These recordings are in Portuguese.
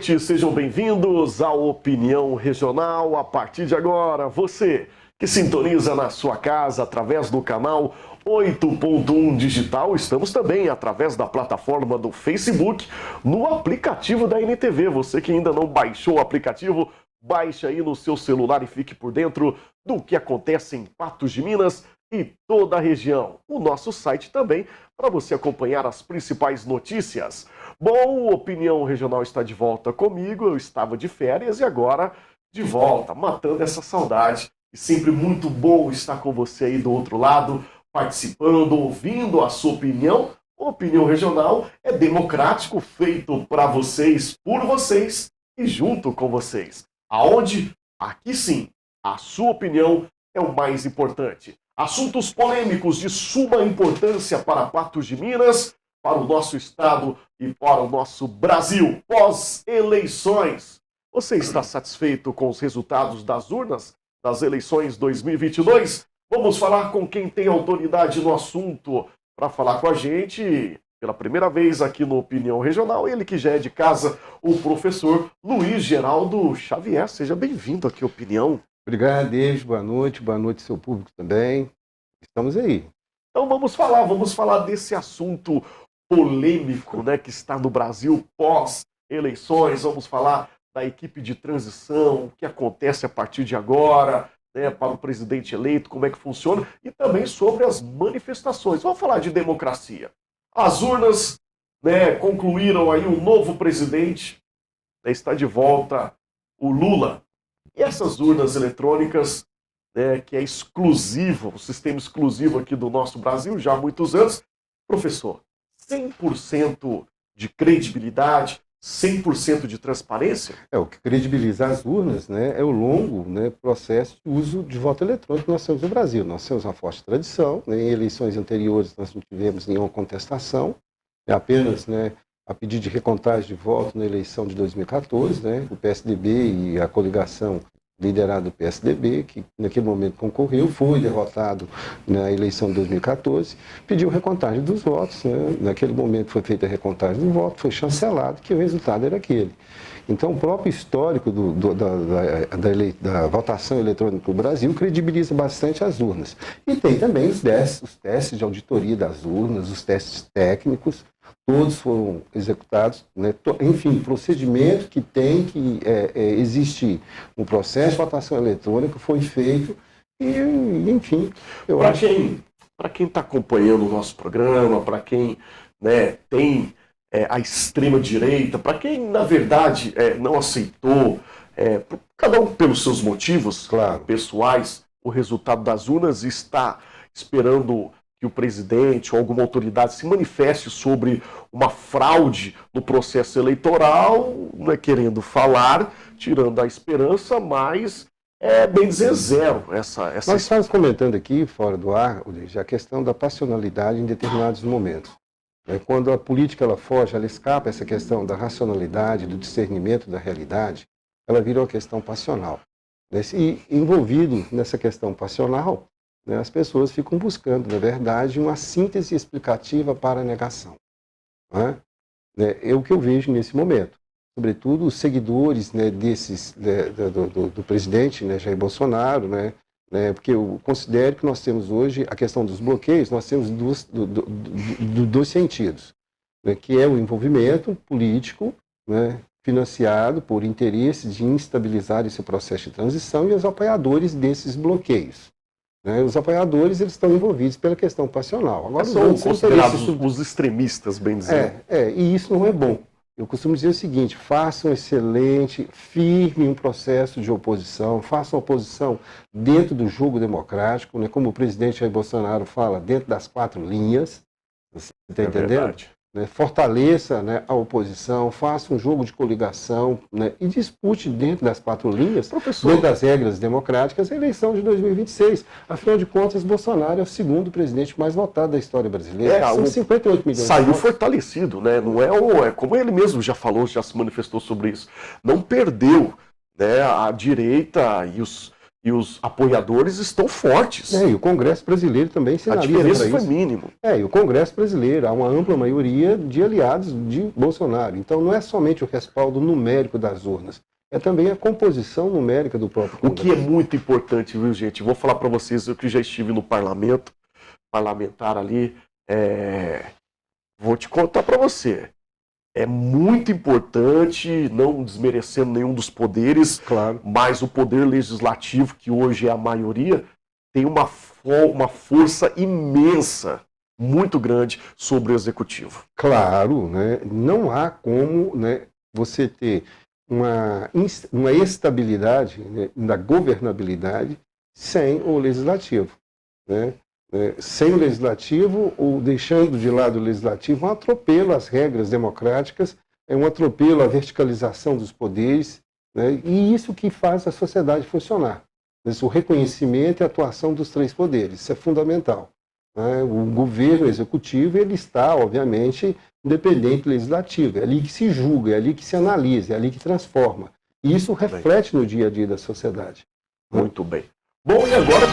noite, sejam bem-vindos à Opinião Regional. A partir de agora, você que sintoniza na sua casa através do canal 8.1 Digital, estamos também através da plataforma do Facebook, no aplicativo da NTV. Você que ainda não baixou o aplicativo, baixe aí no seu celular e fique por dentro do que acontece em Patos de Minas e toda a região. O nosso site também, para você acompanhar as principais notícias. Bom, Opinião Regional está de volta comigo, eu estava de férias e agora de volta, matando essa saudade. E sempre muito bom estar com você aí do outro lado, participando, ouvindo a sua opinião. Opinião Regional é democrático, feito para vocês, por vocês e junto com vocês. Aonde? Aqui sim, a sua opinião é o mais importante. Assuntos polêmicos de suma importância para Patos de Minas, para o nosso estado e para o nosso Brasil. Pós-eleições. Você está satisfeito com os resultados das urnas das eleições 2022? Vamos falar com quem tem autoridade no assunto para falar com a gente pela primeira vez aqui no Opinião Regional. Ele que já é de casa, o professor Luiz Geraldo Xavier. Seja bem-vindo aqui, Opinião. Obrigado, David. Boa noite seu público também. Estamos aí. Então vamos falar desse assunto polêmico, né, que está no Brasil pós-eleições. Vamos falar da equipe de transição, o que acontece a partir de agora, né, para o presidente eleito, como é que funciona, e também sobre as manifestações. Vamos falar de democracia. As urnas, né, concluíram aí um novo presidente, né, está de volta o Lula. E essas urnas eletrônicas, né, que é exclusivo, o sistema exclusivo aqui do nosso Brasil, já há muitos anos. Professor, 100% de credibilidade, 100% de transparência? O que credibiliza as urnas, né, é o longo, né, processo de uso de voto eletrônico que nós temos no Brasil. Nós temos uma forte tradição, né, em eleições anteriores nós não tivemos nenhuma contestação, apenas, né, a pedido de recontagem de voto na eleição de 2014, né, o PSDB e a coligação liderada do PSDB, que naquele momento concorreu, foi derrotado na eleição de 2014, pediu recontagem dos votos, né? Naquele momento foi feita a recontagem do voto, foi chancelado, que o resultado era aquele. Então, o próprio histórico da votação eletrônica no Brasil credibiliza bastante as urnas. E tem também os testes de auditoria das urnas, os testes técnicos, todos foram executados, né? Enfim, procedimento que tem que existir um processo de votação eletrônica foi feito e, enfim, eu acho que... Para quem está acompanhando o nosso programa, para quem, né, tem a extrema-direita, para quem, na verdade, não aceitou, cada um pelos seus motivos, claro, pessoais, o resultado das urnas, está esperando que o presidente ou alguma autoridade se manifeste sobre uma fraude no processo eleitoral, não é querendo falar, tirando a esperança, mas bem dizer zero. Nós estamos comentando aqui, fora do ar, a questão da passionalidade em determinados momentos. Quando a política ela foge, ela escapa essa questão da racionalidade, do discernimento da realidade, ela vira uma questão passional. E envolvido nessa questão passional, né, as pessoas ficam buscando, na verdade, uma síntese explicativa para a negação. Né? É o que eu vejo nesse momento. Sobretudo os seguidores, né, do presidente, né, Jair Bolsonaro, né, porque eu considero que nós temos hoje a questão dos bloqueios, nós temos dois sentidos, né, que é o envolvimento político, né, financiado por interesse de instabilizar esse processo de transição e os apoiadores desses bloqueios. Os apoiadores eles estão envolvidos pela questão passional. Agora, são considerados os extremistas, bem dizer. E isso não é bom. Eu costumo dizer o seguinte: façam excelente, firme um processo de oposição, façam oposição dentro do jogo democrático, né, como o presidente Jair Bolsonaro fala, dentro das 4 linhas. Você está entendendo? Verdade. Fortaleça, né, a oposição, faça um jogo de coligação, né, e dispute dentro das 4 linhas, dentro das regras democráticas, a eleição de 2026. Afinal de contas, Bolsonaro é o segundo presidente mais votado da história brasileira. São 58 milhões saiu de votos. Fortalecido, né? Não é como ele mesmo já falou, já se manifestou sobre isso. Não perdeu, né, a direita e os E os apoiadores estão fortes. E o Congresso brasileiro também sinaliza para isso. A diferença foi mínimo. E o Congresso brasileiro, há uma ampla maioria de aliados de Bolsonaro. Então não é somente o respaldo numérico das urnas, é também a composição numérica do próprio Congresso. O que é muito importante, viu, gente? Vou falar para vocês, eu que já estive no parlamento, parlamentar ali, vou te contar para você. É muito importante, não desmerecendo nenhum dos poderes, claro, mas o poder legislativo, que hoje é a maioria, tem uma força imensa, muito grande, sobre o executivo. Claro, né? Não há como, né, você ter uma estabilidade, né, na governabilidade sem o legislativo, né? Sem o legislativo, ou deixando de lado o legislativo, é um atropelo às regras democráticas, é um atropelo à verticalização dos poderes, né? E isso que faz a sociedade funcionar. O reconhecimento e a atuação dos três poderes, isso é fundamental, né? O governo executivo, ele está, obviamente, independente do legislativo, é ali que se julga, é ali que se analisa, é ali que transforma. E isso reflete no dia a dia da sociedade. Muito bem. Bom, e agora...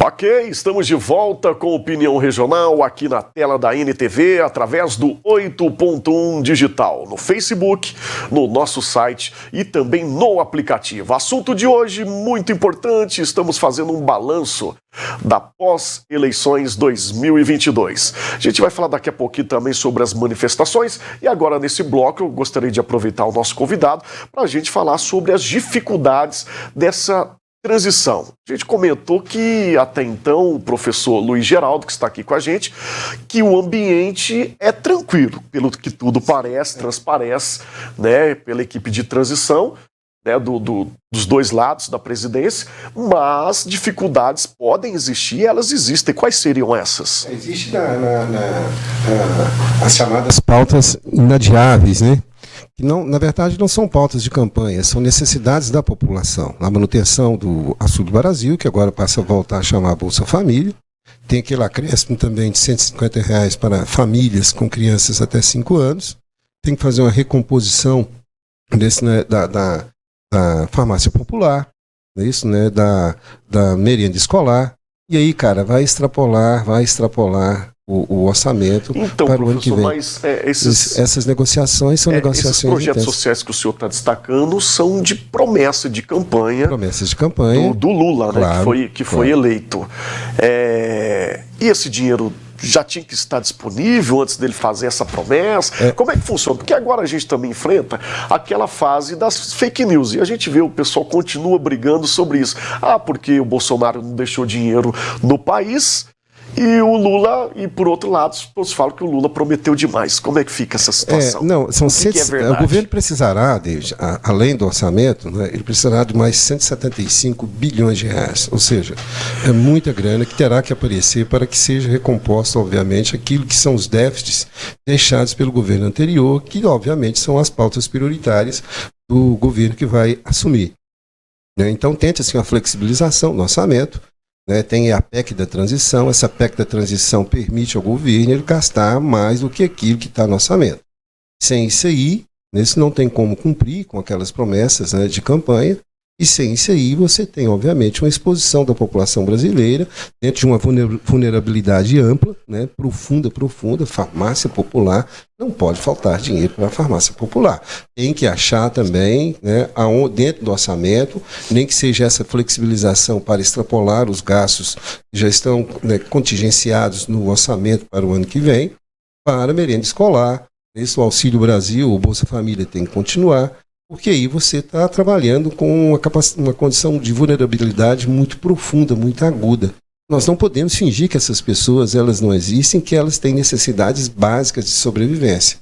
Ok, estamos de volta com Opinião Regional aqui na tela da NTV, através do 8.1 Digital, no Facebook, no nosso site e também no aplicativo. Assunto de hoje muito importante, estamos fazendo um balanço da pós-eleições 2022. A gente vai falar daqui a pouquinho também sobre as manifestações e agora nesse bloco eu gostaria de aproveitar o nosso convidado para a gente falar sobre as dificuldades dessa transição. A gente comentou que até então o professor Luiz Geraldo, que está aqui com a gente, que o ambiente é tranquilo, pelo que tudo parece, transparece, né, pela equipe de transição, né, dos dois lados da presidência, mas dificuldades podem existir, elas existem. Quais seriam essas? Existe as chamadas pautas inadiáveis, né? Que não, na verdade não são pautas de campanha, são necessidades da população. A manutenção do Auxílio Brasil, que agora passa a voltar a chamar Bolsa Família, tem aquele acréscimo também de R$150 para famílias com crianças até 5 anos, tem que fazer uma recomposição desse, né, da farmácia popular, isso, né, da merenda escolar, e aí, cara, vai extrapolar o orçamento então, para o ano que vem. Mas essas negociações são negociações esses projetos intensas. sociais que o senhor está destacando são de promessa de campanha. Promessas de campanha. Do Lula, né, claro, que foi eleito. E esse dinheiro já tinha que estar disponível antes dele fazer essa promessa? Como é que funciona? Porque agora a gente também enfrenta aquela fase das fake news. E a gente vê o pessoal continua brigando sobre isso. Porque o Bolsonaro não deixou dinheiro no país e o Lula, e por outro lado, todos falam que o Lula prometeu demais. Como é que fica essa situação? O governo precisará, David, além do orçamento, né, ele precisará de mais 175 bilhões de reais. Ou seja, é muita grana que terá que aparecer para que seja recomposto, obviamente, aquilo que são os déficits deixados pelo governo anterior, que, obviamente, são as pautas prioritárias do governo que vai assumir. Então, tente-se uma flexibilização no orçamento. Tem a PEC da transição, essa PEC da transição permite ao governo ele gastar mais do que aquilo que está no orçamento. Sem isso aí, isso não tem como cumprir com aquelas promessas, né, de campanha, e sem isso aí você tem, obviamente, uma exposição da população brasileira dentro de uma vulnerabilidade ampla, né, profunda, farmácia popular, não pode faltar dinheiro para a farmácia popular. Tem que achar também, né, dentro do orçamento, nem que seja essa flexibilização para extrapolar os gastos que já estão, né, contingenciados no orçamento para o ano que vem, para a merenda escolar. Esse Auxílio Brasil, o Bolsa Família tem que continuar, porque aí você está trabalhando com uma condição de vulnerabilidade muito profunda, muito aguda. Nós não podemos fingir que essas pessoas elas não existem, que elas têm necessidades básicas de sobrevivência.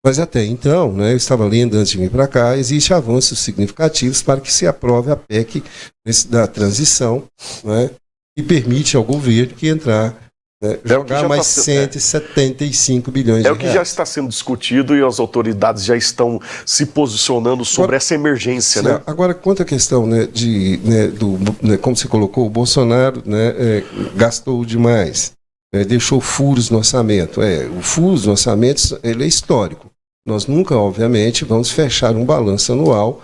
Mas até então, né, eu estava lendo antes de vir para cá, existem avanços significativos para que se aprove a PEC da transição, né, e permite ao governo que entrar, jogar mais 175 bilhões de reais. É o que já está sendo discutido e as autoridades já estão se posicionando sobre essa emergência. Sim, né? Agora, quanto à questão, né, como você colocou, o Bolsonaro, né, gastou demais, deixou furos no orçamento. O furos no orçamento ele é histórico. Nós nunca, obviamente, vamos fechar um balanço anual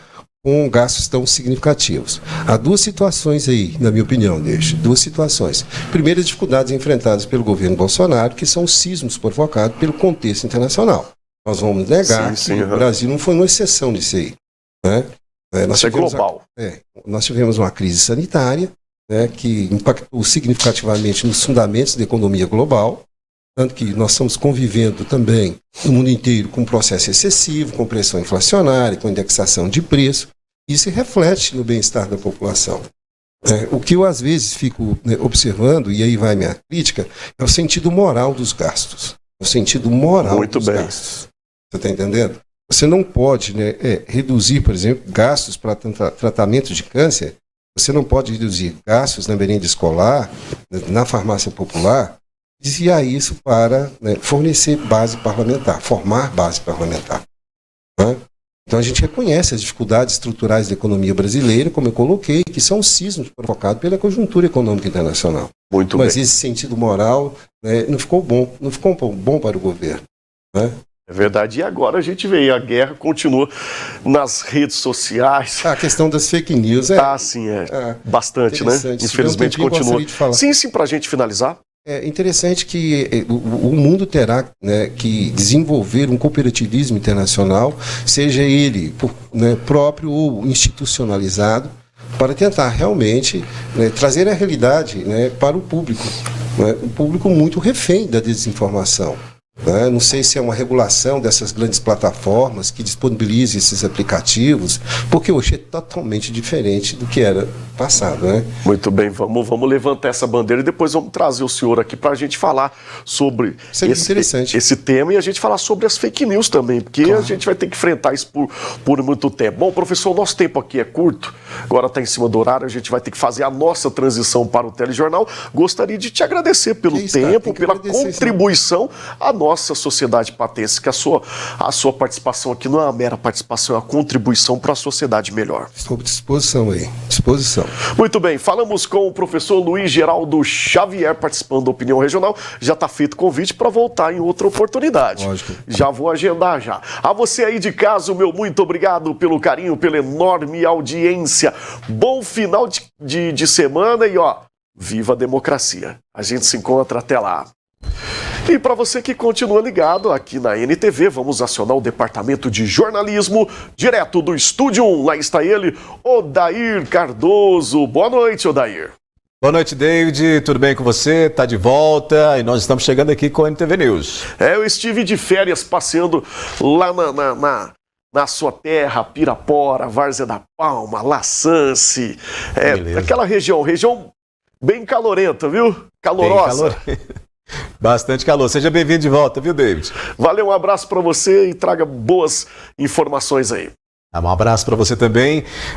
com gastos tão significativos. Há duas situações aí, na minha opinião, duas situações. Primeiro, as dificuldades enfrentadas pelo governo Bolsonaro, que são os sismos provocados pelo contexto internacional. Nós vamos negar que o Brasil não foi uma exceção nisso aí. Né? Isso é global. Nós tivemos uma crise sanitária, né, que impactou significativamente nos fundamentos da economia global, tanto que nós estamos convivendo também no mundo inteiro com um processo excessivo, com pressão inflacionária, com indexação de preço. Isso reflete no bem-estar da população. O que eu às vezes fico observando, e aí vai minha crítica, é o sentido moral dos gastos. O sentido moral dos gastos. Você está entendendo? Você não pode reduzir, por exemplo, gastos para tratamento de câncer. Você não pode reduzir gastos na merenda escolar, na farmácia popular, desviar isso para fornecer base parlamentar, formar base parlamentar. Né? Então a gente reconhece as dificuldades estruturais da economia brasileira, como eu coloquei, que são os sismos provocados pela conjuntura econômica internacional. Mas esse sentido moral não ficou bom para o governo. Né? É verdade. E agora a gente vê, a guerra continua nas redes sociais. A questão das fake news bastante, né? Infelizmente continua. Sim, para a gente finalizar. É interessante que o mundo terá que desenvolver um cooperativismo internacional, seja ele próprio ou institucionalizado, para tentar realmente trazer a realidade para o público. Um público muito refém da desinformação. Não sei se é uma regulação dessas grandes plataformas que disponibilizem esses aplicativos, porque hoje é totalmente diferente do que era passado. Muito bem, vamos levantar essa bandeira e depois vamos trazer o senhor aqui para a gente falar sobre esse tema e a gente falar sobre as fake news também, porque a gente vai ter que enfrentar isso por muito tempo. Bom, professor, nosso tempo aqui é curto, agora está em cima do horário, a gente vai ter que fazer a nossa transição para o telejornal. Gostaria de te agradecer pelo tempo, pela contribuição à nossa sociedade patense, que a sua participação aqui não é uma mera participação, é uma contribuição para a sociedade melhor. Estou à disposição aí, disposição. Muito bem, falamos com o professor Luiz Geraldo Xavier, participando da Opinião Regional. Já está feito o convite para voltar em outra oportunidade. Lógico. Já vou agendar já. A você aí de casa, o meu muito obrigado pelo carinho, pela enorme audiência. Bom final de semana e viva a democracia. A gente se encontra até lá. E para você que continua ligado aqui na NTV, vamos acionar o Departamento de Jornalismo, direto do Estúdio 1. Lá está ele, Odair Cardoso. Boa noite, Odair. Boa noite, David. Tudo bem com você? Está de volta e nós estamos chegando aqui com a NTV News. Eu estive de férias passeando lá na sua terra, Pirapora, Várzea da Palma, Laçance, aquela região bem calorenta, viu? Calorosa. Bastante calor. Seja bem-vindo de volta, viu, David? Valeu, um abraço para você e traga boas informações aí. Um abraço para você também.